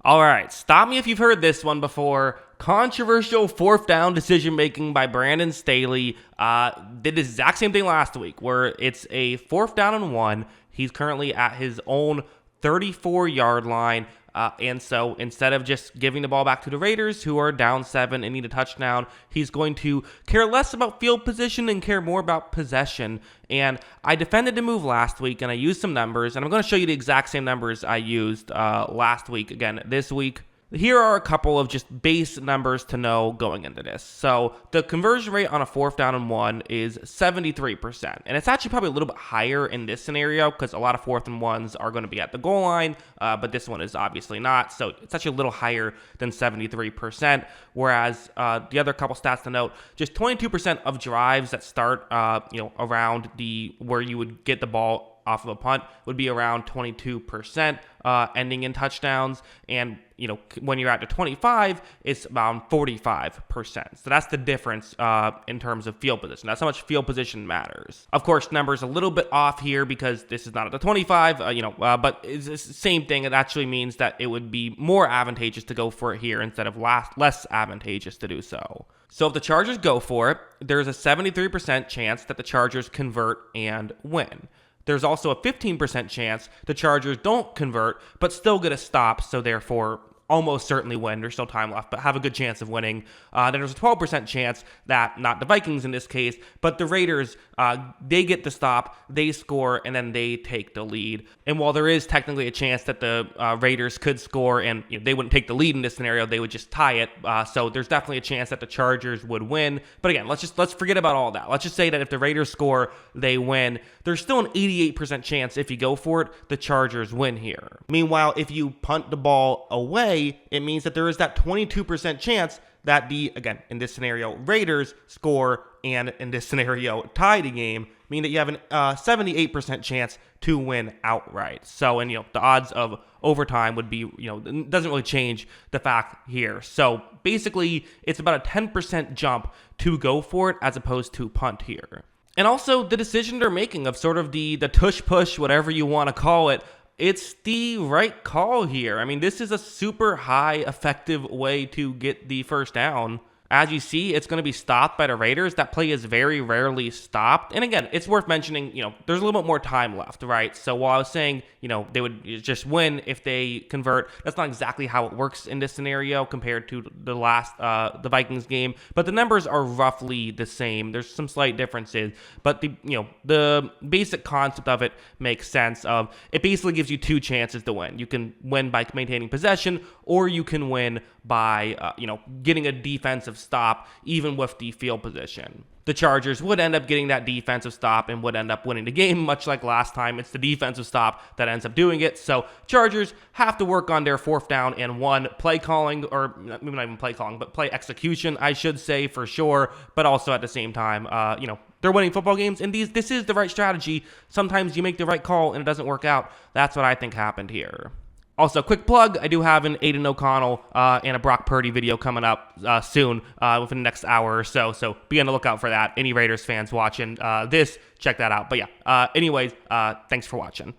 All right, stop me if you've heard this one before. Controversial fourth down decision making by Brandon Staley. Did the exact same thing last week where it's a fourth down and 1. He's currently at his own 34-yard line. And so instead of just giving the ball back to the Raiders, who are down 7 and need a touchdown, he's going to care less about field position and care more about possession. And I defended the move last week, and I used some numbers, and I'm going to show you the exact same numbers I used last week again this week. Here are a couple of just base numbers to know going into this. So the conversion rate on a fourth down and 1 is 73%. And it's actually probably a little bit higher in this scenario because a lot of fourth and 1s are going to be at the goal line, but this one is obviously not. So it's actually a little higher than 73%. Whereas the other couple stats to note, just 22% of drives that start around where you would get the ball off of a punt would be around 22%, ending in touchdowns. And, when you're at the 25, it's around 45%. So that's the difference in terms of field position. That's how much field position matters. Of course, numbers a little bit off here because this is not at the 25, but it's the same thing. It actually means that it would be more advantageous to go for it here instead of less advantageous to do so. So if the Chargers go for it, there's a 73% chance that the Chargers convert and win. There's also a 15% chance the Chargers don't convert, but still get a stop, so therefore almost certainly win. There's still time left, but have a good chance of winning. Then there's a 12% chance that, not the Vikings in this case, but the Raiders, they get the stop, they score, and then they take the lead. And while there is technically a chance that the Raiders could score and they wouldn't take the lead in this scenario, they would just tie it. So there's definitely a chance that the Chargers would win. But again, let's forget about all that. Let's just say that if the Raiders score, they win. There's still an 88% chance if you go for it, the Chargers win here. Meanwhile, if you punt the ball away, it means that there is that 22% chance that again, in this scenario, Raiders score, and in this scenario, tie the game, meaning that you have a 78% chance to win outright. So, and the odds of overtime would be, it doesn't really change the fact here. So basically, it's about a 10% jump to go for it as opposed to punt here. And also the decision they're making of sort of the tush push, whatever you want to call it, it's the right call here. I mean, this is a super high effective way to get the first down. As you see, it's going to be stopped by the Raiders. That play is very rarely stopped. And again, it's worth mentioning, there's a little bit more time left, right? So while I was saying, they would just win if they convert, that's not exactly how it works in this scenario compared to the Vikings game. But the numbers are roughly the same. There's some slight differences, but the basic concept of it makes sense. It basically gives you two chances to win. You can win by maintaining possession, or you can win by, getting a defensive stop, even with the field position. The Chargers would end up getting that defensive stop and would end up winning the game, much like last time. It's the defensive stop that ends up doing it. So Chargers have to work on their fourth down and 1 play calling, or maybe not even play calling, but play execution, I should say, for sure. But also at the same time, they're winning football games, and this is the right strategy. Sometimes you make the right call and it doesn't work out. That's what I think happened here. Also, quick plug, I do have an Aiden O'Connell and a Brock Purdy video coming up soon within the next hour or so. So be on the lookout for that. Any Raiders fans watching this, check that out. But yeah, anyways, thanks for watching.